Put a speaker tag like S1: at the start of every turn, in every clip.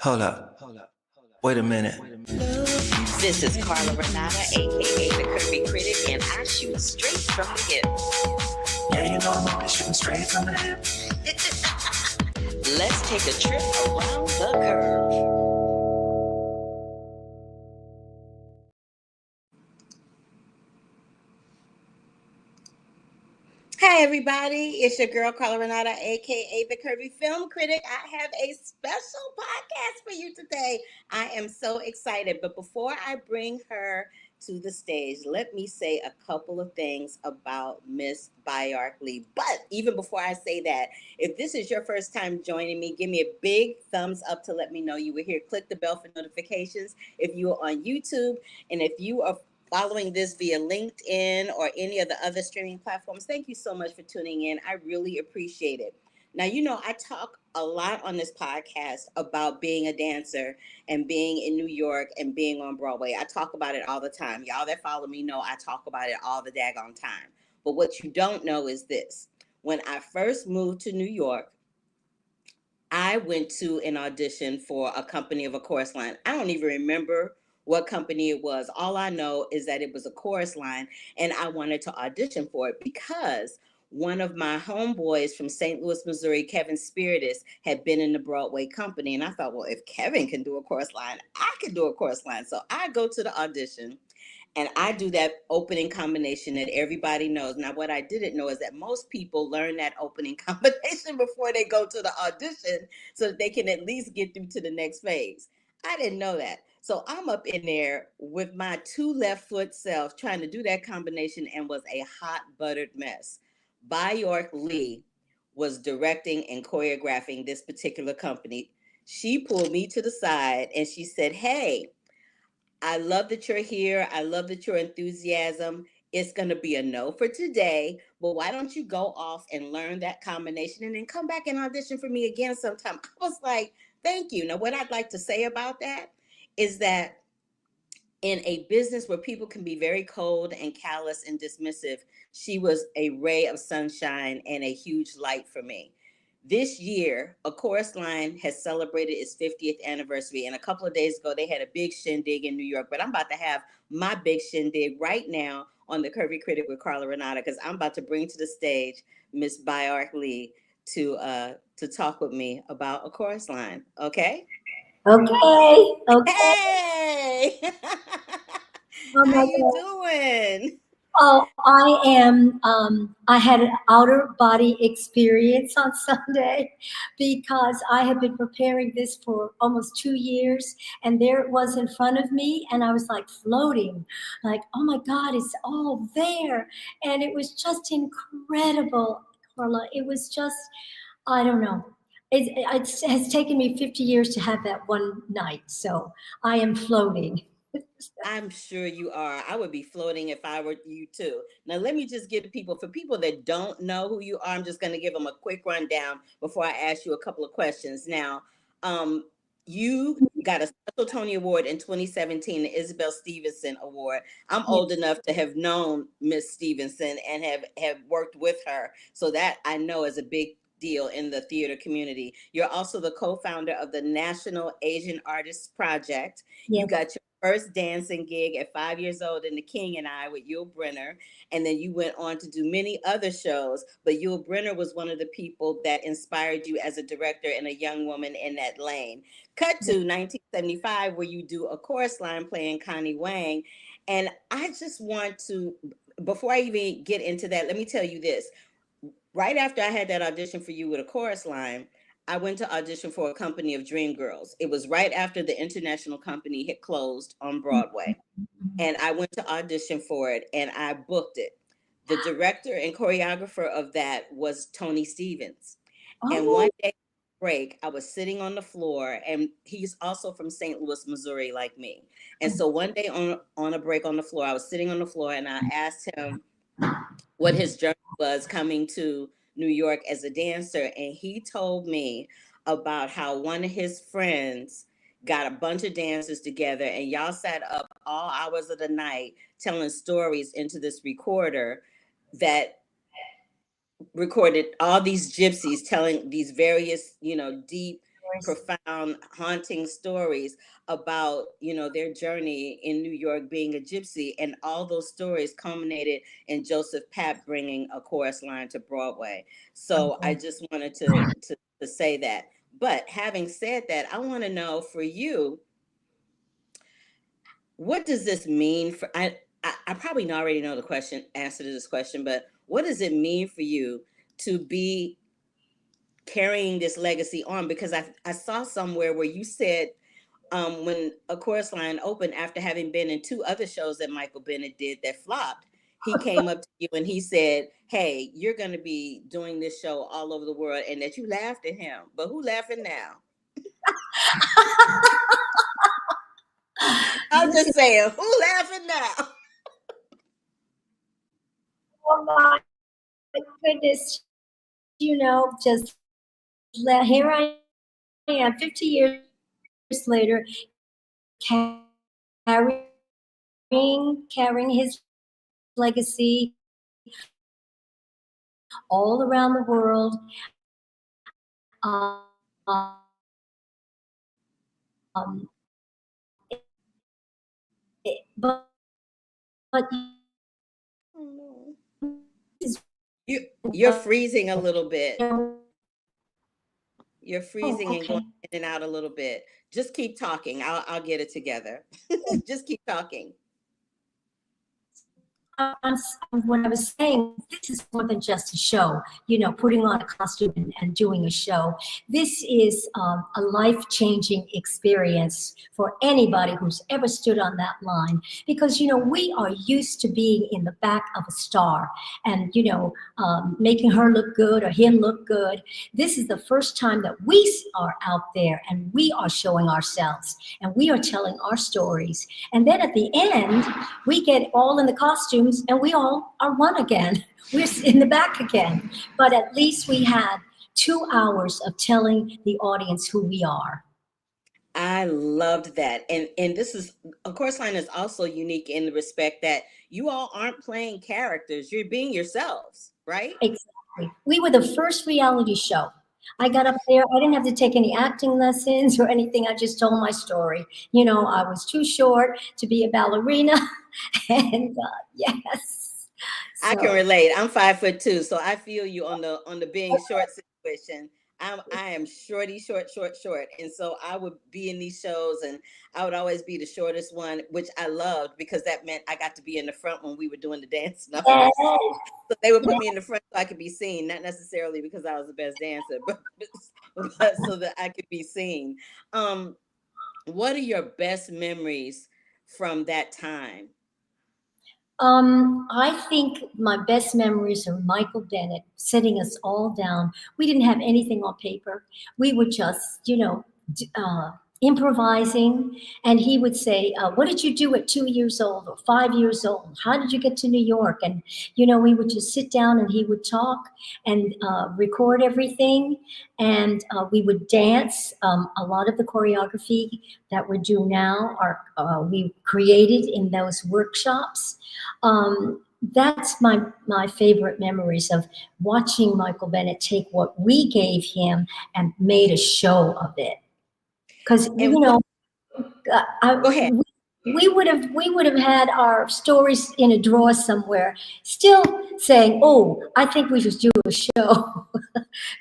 S1: Hold up. Wait a minute.
S2: This is Carla Renata, aka the Curvy Critic, and I shoot straight from the hip.
S1: Yeah, you know I'm always shooting straight from the hip.
S2: Let's take a trip around the curve. Hi, everybody. It's your girl, Carla Renata, a.k.a. the Curvy Film Critic. I have a special podcast for you today. I am so excited. But before I bring her to the stage, let me say a couple of things about Miss Baayork Lee. But even before I say that, if this is your first time joining me, give me a big thumbs up to let me know you were here. Click the bell for notifications if you are on YouTube. And if you are following this via LinkedIn or any of the other streaming platforms, thank you so much for tuning in. I really appreciate it. Now, I talk a lot on this podcast about being a dancer and being in New York and being on Broadway. I talk about it all the time. Y'all that follow me know I talk about it all the daggone time. But what you don't know is this. When I first moved to New York, I went to an audition for a company of a chorus line. I don't even remember what company it was. All I know is that it was a chorus line, and I wanted to audition for it because one of my homeboys from St. Louis, Missouri, Kevin Spiritus, had been in the Broadway company. And I thought, well, if Kevin can do a chorus line, I can do a chorus line. So I go to the audition. And I do that opening combination that everybody knows. Now, what I didn't know is that most people learn that opening combination before they go to the audition so that they can at least get through to the next phase. I didn't know that. So I'm up in there with my two left foot self trying to do that combination and was a hot buttered mess. Baayork Lee was directing and choreographing this particular company. She pulled me to the side and she said, "Hey, I love that you're here. I love that your enthusiasm. It's going to be a no for today, but why don't you go off and learn that combination and then come back and audition for me again sometime?" I was like, thank you. Now, what I'd like to say about that is that in a business where people can be very cold and callous and dismissive, she was a ray of sunshine and a huge light for me. This year, A Chorus Line has celebrated its 50th anniversary. And a couple of days ago, they had a big shindig in New York. But I'm about to have my big shindig right now on the Curvy Critic with Carla Renata, because I'm about to bring to the stage Miss Baayork Lee to talk with me about A Chorus Line. Okay?
S3: Okay.
S2: Hey!
S3: Oh
S2: How
S3: my
S2: you
S3: God.
S2: doing?
S3: Oh, I am. I had an outer body experience on Sunday because I have been preparing this for almost 2 years, and there it was in front of me, and I was like floating, like, oh my God, it's all there, and it was just incredible, Carla. It was just, I don't know. It has taken me 50 years to have that one night, so I am floating.
S2: I'm sure you are. I would be floating if I were you too. Now, let me just give people, for people that don't know who you are, I'm just going to give them a quick rundown before I ask you a couple of questions. Now, you got a special Tony Award in 2017, the Isabel Stevenson Award. I'm
S3: Yeah.
S2: old enough to have known Miss Stevenson and have worked with her, so that I know is a big deal in the theater community. You're also the co-founder of the National Asian Artists Project. You
S3: Yes.
S2: got your first dancing gig at 5 years old in The King and I with Yul Brynner. And then you went on to do many other shows. But Yul Brynner was one of the people that inspired you as a director and a young woman in that lane. Cut to 1975, where you do A Chorus Line playing Connie Wang. And I just want to, before I even get into that, let me tell you this. Right after I had that audition for you with A Chorus Line, I went to audition for a company of Dream Girls. It was right after the international company had closed on Broadway. And I went to audition for it and I booked it. The director and choreographer of that was Tony Stevens. And
S3: Oh,
S2: one day break, I was sitting on the floor, and he's also from St. Louis, Missouri, like me. And so one day on a break on the floor, I was sitting on the floor and I asked him what his journey was coming to New York as a dancer. And he told me about how one of his friends got a bunch of dancers together and y'all sat up all hours of the night telling stories into this recorder that recorded all these gypsies telling these various, deep profound, haunting stories about, their journey in New York being a gypsy, and all those stories culminated in Joseph Papp bringing A Chorus Line to Broadway. So I just wanted to say that. But having said that, I want to know for you, what does this mean for I probably already know the answer to this question, but what does it mean for you to be carrying this legacy on? Because I saw somewhere where you said, when A Chorus Line opened, after having been in two other shows that Michael Bennett did that flopped, he came up to you and he said, "Hey, you're going to be doing this show all over the world," and that you laughed at him. But who laughing now? I'm
S3: This
S2: just
S3: is,
S2: saying, who laughing now?
S3: oh my goodness, just here I am 50 years later, carrying his legacy all around the world. Um, but
S2: Oh, no.
S3: is,
S2: You're freezing a little bit.
S3: oh,
S2: You're freezing and going
S3: okay.
S2: in and out a little bit. Just keep talking. I'll get it together. Just keep talking.
S3: I'm, what I was saying, this is more than just a show, putting on a costume and doing a show. This is a life-changing experience for anybody who's ever stood on that line, because, we are used to being in the back of a star and, making her look good or him look good. This is the first time that we are out there and we are showing ourselves and we are telling our stories. And then at the end, we get all in the costumes and we all are one again. We're in the back again. But at least we had 2 hours of telling the audience who we are.
S2: I loved that. And this is, A Chorus Line is also unique in the respect that you all aren't playing characters. You're being yourselves, right?
S3: Exactly. We were the first reality show. I got up there. I didn't have to take any acting lessons or anything. I just told my story. I was too short to be a ballerina. And yes.
S2: I can
S3: So,
S2: relate. I'm 5'2", so I feel you on the being short situation. I am shorty, short, and so I would be in these shows, and I would always be the shortest one, which I loved because that meant I got to be in the front when we were doing the dance
S3: yes,
S2: numbers. So they would put me in the front so I could be seen, not necessarily because I was the best dancer, but so that I could be seen. What are your best memories from that time?
S3: I think my best memories are Michael Bennett sitting us all down. We didn't have anything on paper. We were just, improvising. And he would say, "What did you do at 2 years old or 5 years old? How did you get to New York?" And, we would just sit down and he would talk and record everything. And we would dance. A lot of the choreography that we do now we created in those workshops. That's my favorite memories of watching Michael Bennett take what we gave him and made a show of it. Because
S2: And what? Go ahead.
S3: we would have had our stories in a drawer somewhere, still saying, "Oh, I think we should do a show."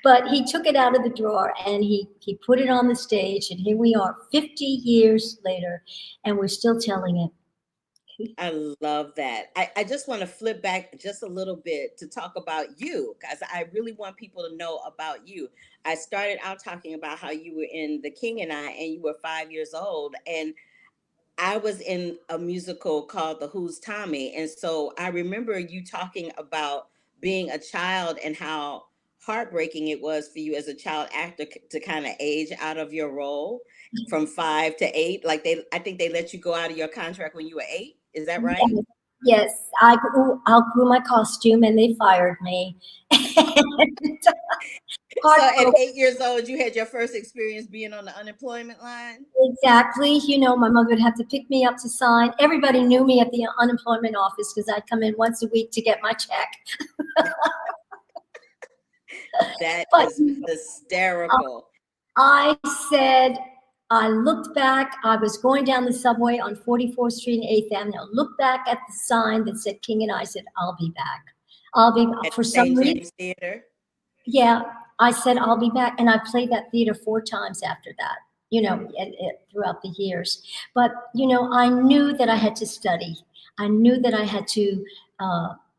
S3: But he took it out of the drawer and he put it on the stage, and here we are, 50 years later, and we're still telling it.
S2: I love that. I just want to flip back just a little bit to talk about you, because I really want people to know about you. I started out talking about how you were in The King and I, and you were 5 years old. And I was in a musical called The Who's Tommy. And so I remember you talking about being a child and how heartbreaking it was for you as a child actor to kind of age out of your role from 5 to 8. Like I think they let you go out of your contract when you were 8. Is that right?
S3: Yes, yes, outgrew my costume and they fired me.
S2: So at
S3: Heartbroken.
S2: 8 years old, you had your first experience being on the unemployment line.
S3: Exactly. My mother would have to pick me up to sign. Everybody knew me at the unemployment office because I'd come in once a week to get my check.
S2: That
S3: But
S2: is hysterical.
S3: I said, I looked back. I was going down the subway on 44th Street and 8th Avenue. I looked back at the sign that said King, and I said, I'll be back. I'll be,
S2: At
S3: for some
S2: St.
S3: reason,
S2: James Theater.
S3: yeah, I said, I'll be back. And I played that theater 4 times after that, throughout the years. But, I knew that I had to study. I knew that I had to,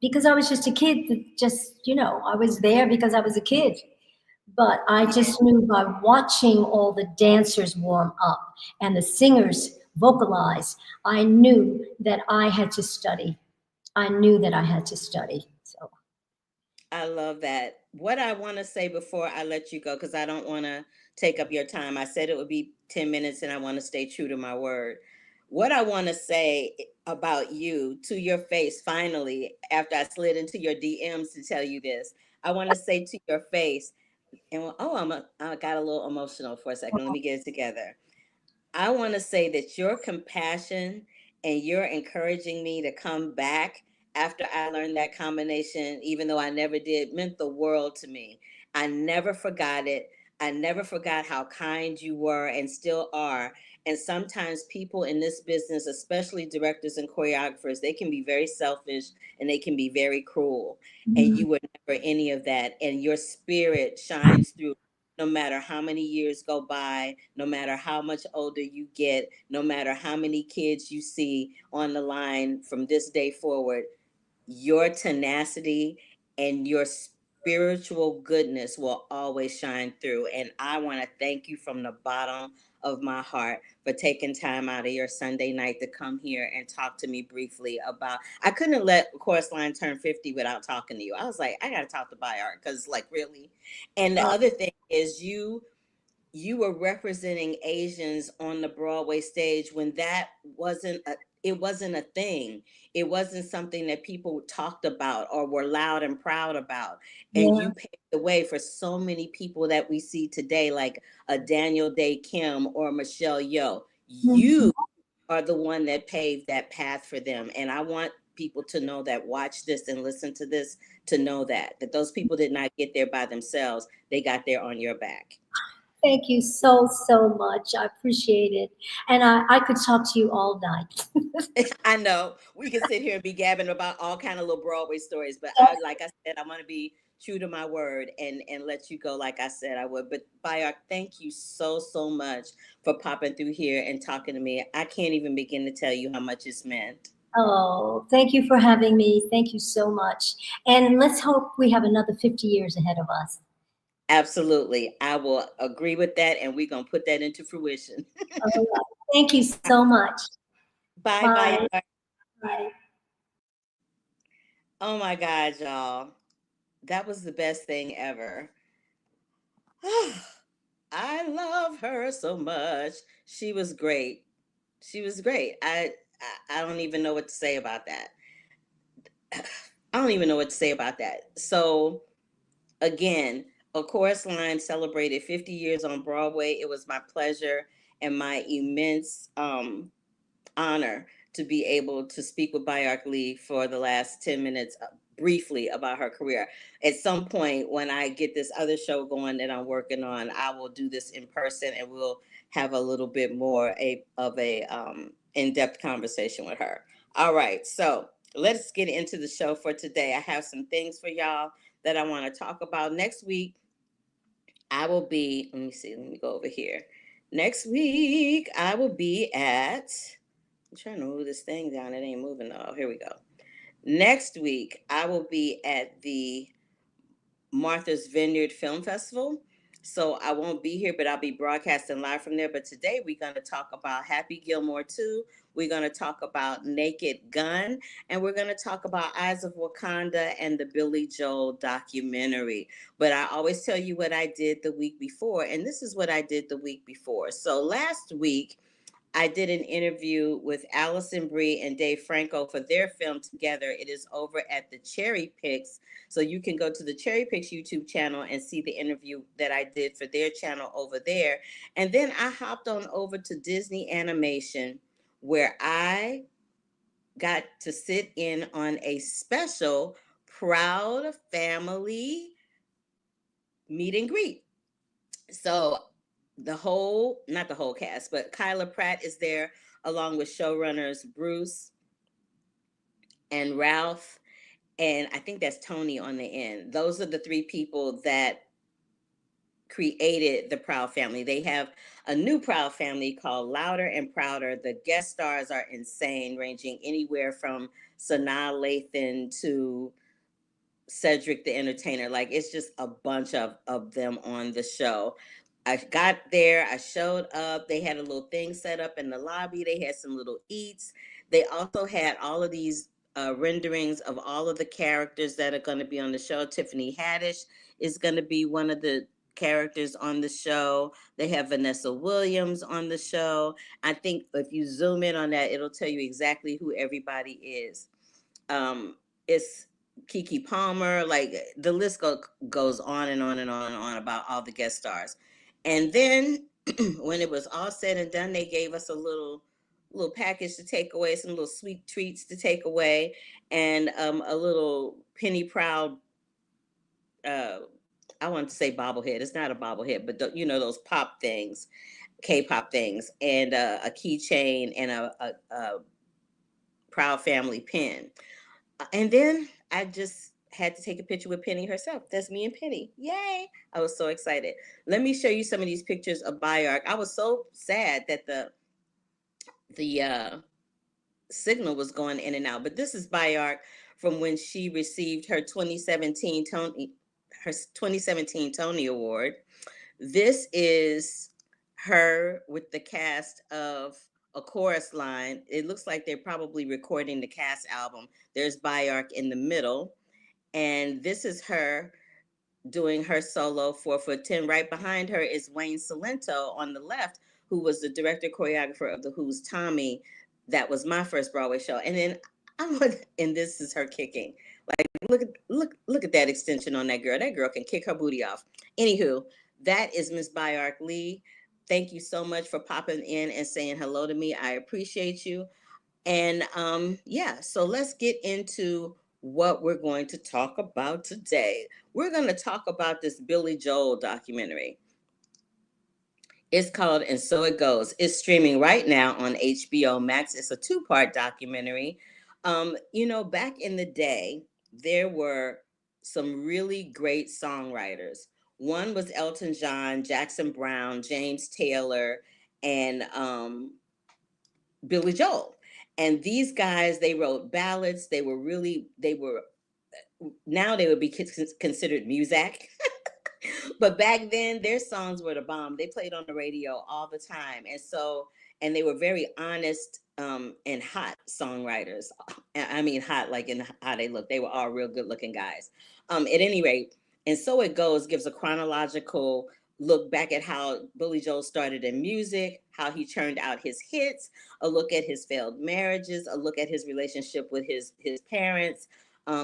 S3: because I was just a kid, that just, I was there because I was a kid. But I just knew by watching all the dancers warm up and the singers vocalize, I knew that I had to study. I knew that I had to study. So,
S2: I love that. What I want to say before I let you go, because I don't want to take up your time, I said it would be 10 minutes and I want to stay true to my word. What I want to say about you to your face, finally, after I slid into your DMs to tell you this, I want to say to your face, and I got a little emotional for a second. Let me get it together. I want to say that your compassion and your encouraging me to come back after I learned that combination, even though I never did, meant the world to me. I never forgot it. I never forgot how kind you were and still are. And sometimes people in this business, especially directors and choreographers, they can be very selfish and they can be very cruel. And
S3: mhm.
S2: you were never any of that. And your spirit shines through no matter how many years go by, no matter how much older you get, no matter how many kids you see on the line from this day forward, your tenacity and your spiritual goodness will always shine through. And I want to thank you from the bottom of my heart for taking time out of your Sunday night to come here and talk to me briefly about. I couldn't have let Chorus Line turn 50 without talking to you. I was like, I got to talk to Baayork because, like, really. And the
S3: Uh,
S2: other thing is, you were representing Asians on the Broadway stage when that wasn't a thing. It wasn't something that people talked about or were loud and proud about. And
S3: yeah.
S2: you paved the way for so many people that we see today, like a Daniel Day Kim or Michelle Yeoh.
S3: Mhm.
S2: You are the one that paved that path for them. And I want people to know that, watch this and listen to this, to know that those people did not get there by themselves. They got there on your back.
S3: Thank you so, so much. I appreciate it. And I could talk to you all night.
S2: I know we can sit here and be gabbing about all kind of little Broadway stories, but like I said, I'm gonna be true to my word and let you go like I said I would. But Baayork, thank you so so much for popping through here and talking to me. I can't even begin to tell you how much it's meant.
S3: Oh, thank you for having me. Thank you so much. And let's hope we have another 50 years ahead of us.
S2: Absolutely, I will agree with that, and we're gonna put that into fruition.
S3: All right. Thank you so much.
S2: Bye,
S3: Bye.
S2: Baayork.
S3: Bye.
S2: Oh my God, y'all, that was the best thing ever. I love her so much. She was great. She was great. I don't even know what to say about that. I don't even know what to say about that. So again, A Chorus Line celebrated 50 years on Broadway. It was my pleasure and my immense honor to be able to speak with Baayork Lee for the last 10 minutes briefly about her career. At some point, when I get this other show going that I'm working on, I will do this in person and we'll have a little bit more of a in-depth conversation with her. All right, so let's get into the show for today. I have some things for y'all that I want to talk about. Next week, I will be, let me see, let me go over here. Next week, I will be at, I'm trying to move this thing down. It ain't moving though. Oh, here we go. Next week, I will be at the Martha's Vineyard Film Festival. So I won't be here, but I'll be broadcasting live from there. But today we're going to talk about Happy Gilmore 2. We're going to talk about Naked Gun. And we're going to talk about Eyes of Wakanda and the Billy Joel documentary. But I always tell you what I did the week before. And this is what I did the week before. So last week, I did an interview with Allison Brie and Dave Franco for their film Together. It is over at the Cherry Picks. So you can go to the Cherry Picks YouTube channel and see the interview that I did for their channel over there. And then I hopped on over to Disney Animation, where I got to sit in on a special Proud Family meet and greet. So not the whole cast, but Kyla Pratt is there along with showrunners Bruce and Ralph, and I think that's Tony on the end. Those are the three people that created the Proud Family. They have a new Proud Family called Louder and Prouder. The guest stars are insane, ranging anywhere from Sanaa Lathan to Cedric the Entertainer. Like, it's just a bunch of them on the show. I got there, I showed up. They had a little thing set up in the lobby. They had some little eats. They also had all of these renderings of all of the characters that are going to be on the show. Tiffany Haddish is going to be one of the characters on the show. They have Vanessa Williams on the show. I think if you zoom in on that, it'll tell you exactly who everybody is. It's Kiki Palmer, like the list goes on and on and on and on about all the guest stars. And then when it was all said and done, they gave us a little package to take away, some little sweet treats to take away, and a little Penny Proud. I want to say bobblehead. It's not a bobblehead, but those pop things, K-pop things, and a keychain and a Proud Family pin. And then I just had to take a picture with Penny herself. That's me and Penny. Yay. I was so excited. Let me show you some of these pictures of Baayork. I was so sad that the signal was going in and out. But this is Baayork from when she received her 2017 Tony Award. This is her with the cast of A Chorus Line. It looks like they're probably recording the cast album. There's Baayork in the middle, and this is her doing her solo 4'10". Right behind her is Wayne Cilento on the left, who was the director choreographer of the Who's Tommy. That was my first Broadway show. And then and this is her kicking. Like, look at that extension on that girl. That girl can kick her booty off. Anywho, that is Miss Baayork Lee. Thank you so much for popping in and saying hello to me. I appreciate you. And yeah, so let's get into what we're going to talk about today. We're going to talk about this Billy Joel documentary. It's called And So It Goes. It's streaming right now on HBO Max. It's a 2-part documentary. Back in the day, there were some really great songwriters. One was Elton John, Jackson Brown, James Taylor, and Billy Joel. And these guys, they wrote ballads. Now they would be considered music. But back then, their songs were the bomb. They played on the radio all the time. And they were very honest and hot songwriters. I mean, hot like in how they look. They were all real good looking guys. At any rate, And So It Goes gives a chronological look back at how Billy Joel started in music, how he churned out his hits, a look at his failed marriages, a look at his relationship with his parents.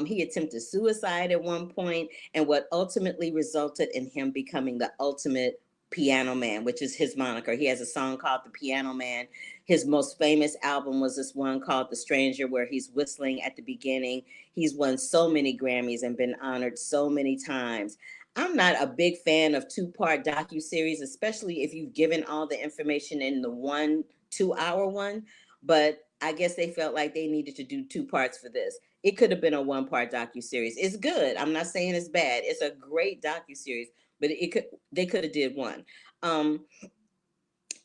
S2: He attempted suicide at one point, and what ultimately resulted in him becoming the ultimate piano man, which is his moniker. He has a song called The Piano Man. His most famous album was this one called The Stranger, where he's whistling at the beginning. He's won so many Grammys and been honored so many times. I'm not a big fan of 2-part docuseries, especially if you've given all the information in the 1-2-hour one. But I guess they felt like they needed to do 2 parts for this. It could have been a 1-part docuseries. It's good. I'm not saying it's bad. It's a great docuseries, but they could have did one.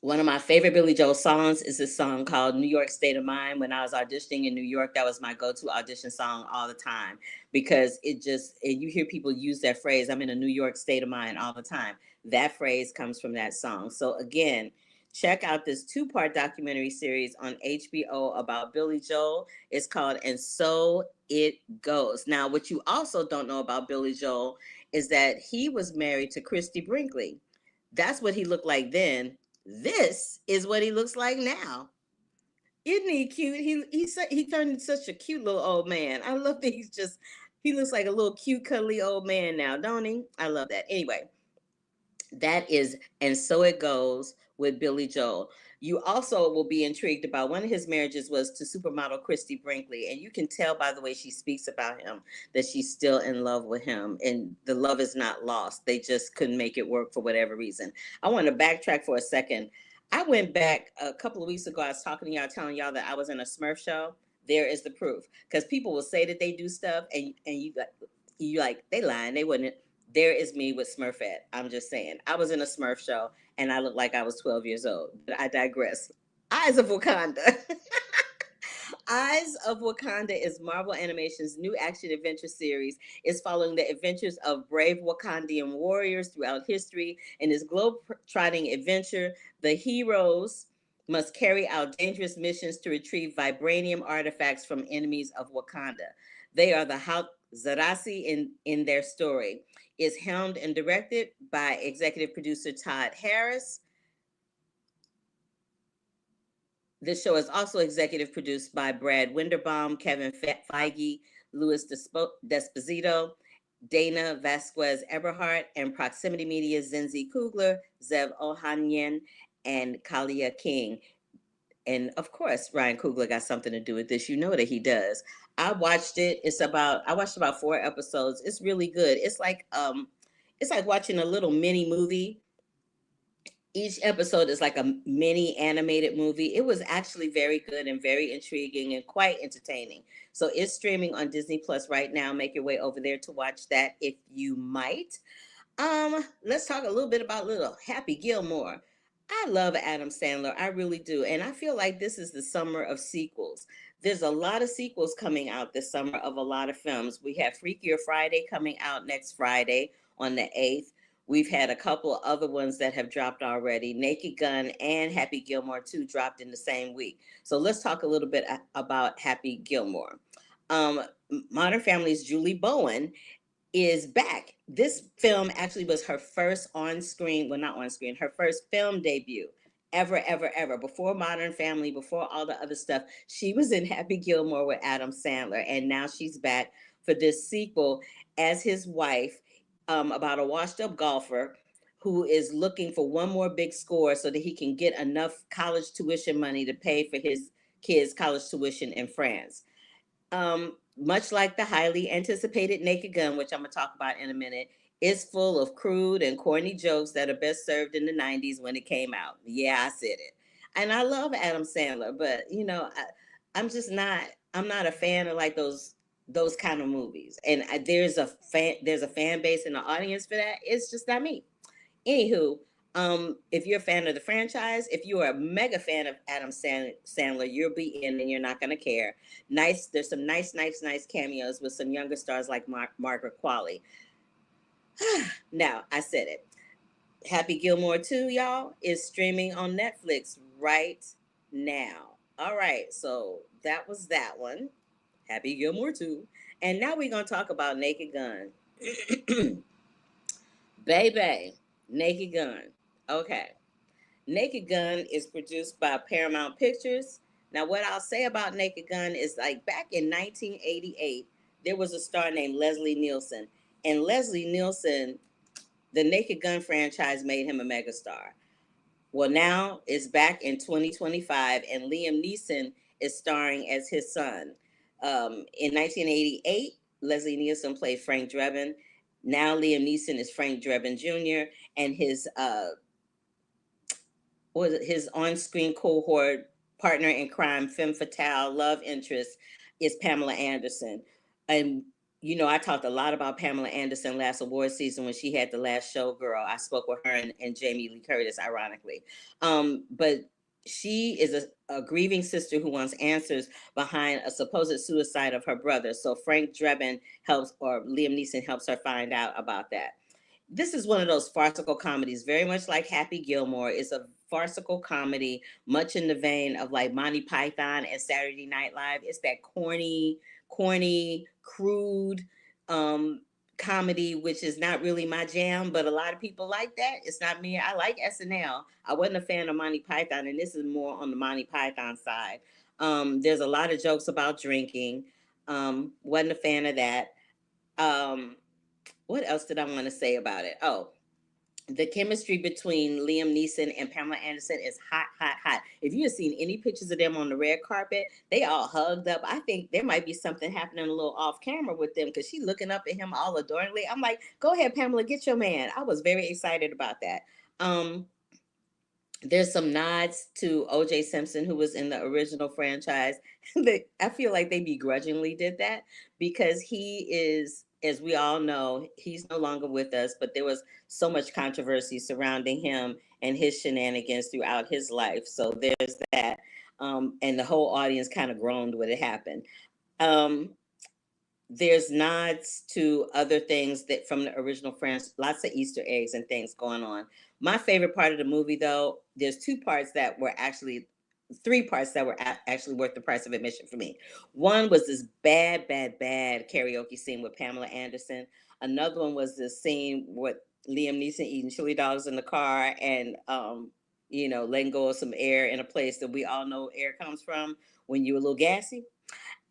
S2: One of my favorite Billy Joel songs is this song called New York State of Mind. When I was auditioning in New York, that was my go-to audition song all the time, because you hear people use that phrase, I'm in a New York state of mind, all the time. That phrase comes from that song. So again, check out this 2-part documentary series on HBO about Billy Joel. It's called And So It Goes. Now, what you also don't know about Billy Joel is that he was married to Christy Brinkley. That's what he looked like then. This is what he looks like now. Isn't he cute? He turned into such a cute little old man. I love that he looks like a little cute, cuddly old man now, don't he? I love that. Anyway, that is And So It Goes with Billy Joel. You also will be intrigued about one of his marriages was to supermodel Christy Brinkley, and you can tell by the way she speaks about him that she's still in love with him, and the love is not lost. They just couldn't make it work for whatever reason. I want to backtrack for a second. I went back a couple of weeks ago. I was talking to y'all, telling y'all that I was in a Smurf show. There is the proof, because people will say that they do stuff, and you like they lying. They wouldn't. There is me with Smurfette. I'm just saying. I was in a Smurf show and I looked like I was 12 years old. But I digress. Eyes of Wakanda. Eyes of Wakanda is Marvel Animation's new action adventure series. It's following the adventures of brave Wakandian warriors throughout history. In this globe-trotting adventure, the heroes must carry out dangerous missions to retrieve vibranium artifacts from enemies of Wakanda. They are the Zarasi in their story. It's helmed and directed by executive producer Todd Harris. This show is also executive produced by Brad Winderbaum, Kevin Feige, Louis Desposito, Dana Vasquez Eberhardt, and Proximity Media Zinzi Kugler, Zev Ohanyan, and Kalia King. And of course, Ryan Coogler got something to do with this. You know that he does. I watched it. I watched about 4 episodes. It's really good. It's like watching a little mini movie. Each episode is like a mini animated movie. It was actually very good and very intriguing and quite entertaining. So it's streaming on Disney Plus right now. Make your way over there to watch that if you might. Let's talk a little bit about little Happy Gilmore. I love Adam Sandler. I really do. And I feel like this is the summer of sequels. There's a lot of sequels coming out this summer of a lot of films. We have Freakier Friday coming out next Friday on the 8th. We've had a couple other ones that have dropped already. Naked Gun and Happy Gilmore 2 dropped in the same week. So let's talk a little bit about Happy Gilmore. Modern Family's Julie Bowen is back. This film actually was her first on screen, well, not on screen, her first film debut ever. Before Modern Family, before all the other stuff, she was in Happy Gilmore with Adam Sandler. And now she's back for this sequel as his wife, about a washed up golfer who is looking for one more big score so that he can get enough college tuition money to pay for his kids' college tuition in France. Much like the highly anticipated Naked Gun, which I'm going to talk about in a minute, is full of crude and corny jokes that are best served in the 90s when it came out. Yeah, I said it. And I love Adam Sandler, but I'm not a fan of like those kind of movies. And there's a fan base in the audience for that. It's just not me. Anywho, if you're a fan of the franchise, if you are a mega fan of Adam Sandler, you'll be in and you're not going to care. There's some nice cameos with some younger stars like Margaret Qualley. Now, I said it. Happy Gilmore 2, y'all, is streaming on Netflix right now. All right, so that was that one. Happy Gilmore 2. And now we're going to talk about Naked Gun. Baby, Naked Gun. Okay. Naked Gun is produced by Paramount Pictures. Now, what I'll say about Naked Gun is like back in 1988, there was a star named Leslie Nielsen. And Leslie Nielsen, the Naked Gun franchise made him a megastar. Well, now it's back in 2025, and Liam Neeson is starring as his son. In 1988, Leslie Nielsen played Frank Drebin. Now Liam Neeson is Frank Drebin Jr., and his on-screen cohort partner in crime, femme fatale, love interest is Pamela Anderson. And I talked a lot about Pamela Anderson last award season when she had The Last Showgirl. I spoke with her and Jamie Lee Curtis, ironically. But she is a grieving sister who wants answers behind a supposed suicide of her brother. So Frank Drebin Liam Neeson helps her find out about that. This is one of those farcical comedies, very much like Happy Gilmore. It's a farcical comedy, much in the vein of like Monty Python and Saturday Night Live. It's that corny, crude comedy, which is not really my jam, but a lot of people like that. It's not me. I like SNL. I wasn't a fan of Monty Python, and this is more on the Monty Python side. There's a lot of jokes about drinking. Wasn't a fan of that. What else did I want to say about it? Oh, the chemistry between Liam Neeson and Pamela Anderson is hot, hot, hot. If you have seen any pictures of them on the red carpet, they all hugged up. I think there might be something happening a little off camera with them because she's looking up at him all adoringly. I'm like, go ahead, Pamela, get your man. I was very excited about that. There's some nods to O.J. Simpson, who was in the original franchise. I feel like they begrudgingly did that because he is, as we all know, he's no longer with us, but there was so much controversy surrounding him and his shenanigans throughout his life. So there's that. And the whole audience kind of groaned when it happened. There's nods to other things that from the original franchise, lots of Easter eggs and things going on. My favorite part of the movie, though, there's three parts that were actually worth the price of admission for me. One was this bad karaoke scene with Pamela Anderson. Another one was this scene with Liam Neeson eating chili dogs in the car and, letting go of some air in a place that we all know air comes from when you're a little gassy.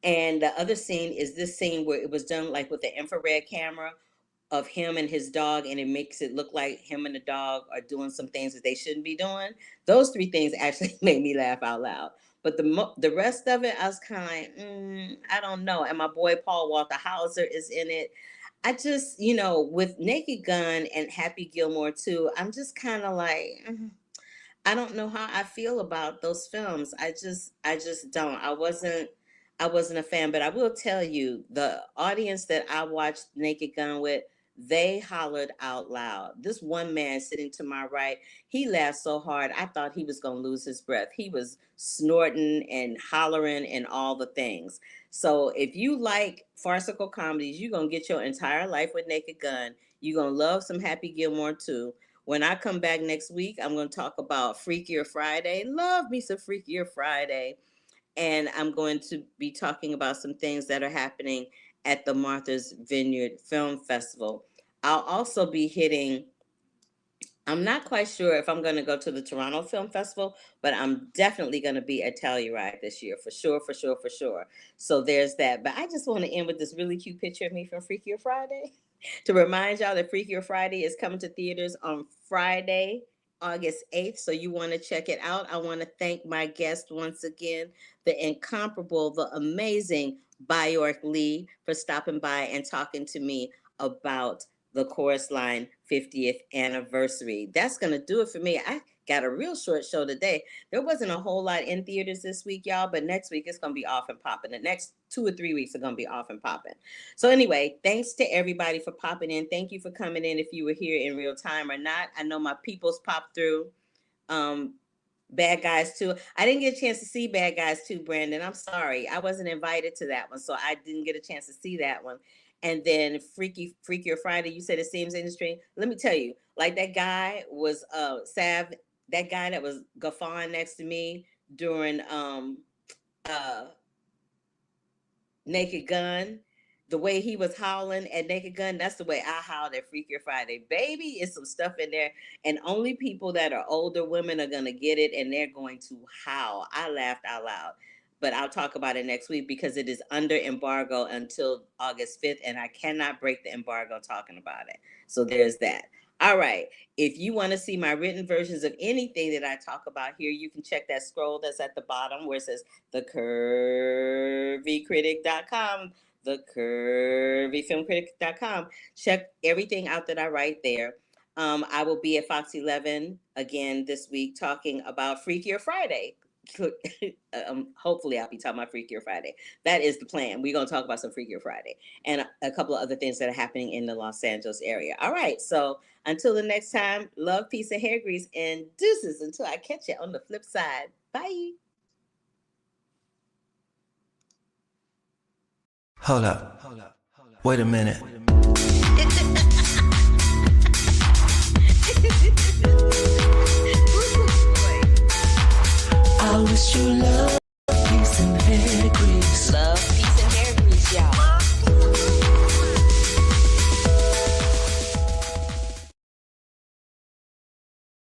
S2: And the other scene is this scene where it was done like with the infrared camera of him and his dog, and it makes it look like him and the dog are doing some things that they shouldn't be doing. Those three things actually made me laugh out loud. But the rest of it, I was kind of like, I don't know. And my boy Paul Walter Hauser is in it. I just, with Naked Gun and Happy Gilmore too, I'm just kind of like, I don't know how I feel about those films. I just don't. I wasn't a fan, but I will tell you, the audience that I watched Naked Gun with, they hollered out loud. This one man sitting to my right, he laughed so hard, I thought he was going to lose his breath. He was snorting and hollering and all the things. So if you like farcical comedies, you're going to get your entire life with Naked Gun. You're going to love some Happy Gilmore too. When I come back next week, I'm going to talk about Freakier Friday. Love me some Freakier Friday. And I'm going to be talking about some things that are happening at the Martha's Vineyard Film Festival. I'll also be hitting, I'm not quite sure if I'm going to go to the Toronto Film Festival, but I'm definitely going to be at Telluride this year, for sure. So there's that. But I just want to end with this really cute picture of me from Freakier Friday to remind y'all that Freakier Friday is coming to theaters on Friday, August 8th. So you want to check it out. I want to thank my guest once again, the incomparable, the amazing Baayork Lee, for stopping by and talking to me about the Chorus Line 50th anniversary. That's going to do it for me. I got a real short show today. There wasn't a whole lot in theaters this week, y'all, but next week it's going to be off and popping. The next 2 or 3 weeks are going to be off and popping. So anyway, thanks to everybody for popping in. Thank you for coming in if you were here in real time or not. I know my peoples popped through. Bad Guys 2. I didn't get a chance to see Bad Guys 2, Brandon. I'm sorry. I wasn't invited to that one, so I didn't get a chance to see that one. And then Freakier Friday, you said it seems interesting. Let me tell you, like that guy was Sav, that guy that was guffawing next to me during Naked Gun, the way he was howling at Naked Gun, that's the way I howled at Freakier Friday. Baby, it's some stuff in there, and only people that are older women are going to get it, and they're going to howl. I laughed out loud. But I'll talk about it next week because it is under embargo until August 5th, and I cannot break the embargo talking about it. So there's that. All right. If you want to see my written versions of anything that I talk about here, you can check that scroll that's at the bottom where it says thecurvycritic.com, thecurvyfilmcritic.com. Check everything out that I write there. I will be at Fox 11 again this week talking about Freakier Friday. Hopefully I'll be talking about Freakier Friday. That is the plan. We're going to talk about some Freakier Friday and a couple of other things that are happening in the Los Angeles area. All right. So until the next time, love, peace, and hair grease, and deuces until I catch you on the flip side. Bye.
S1: Hold up. Wait a minute. I wish you love.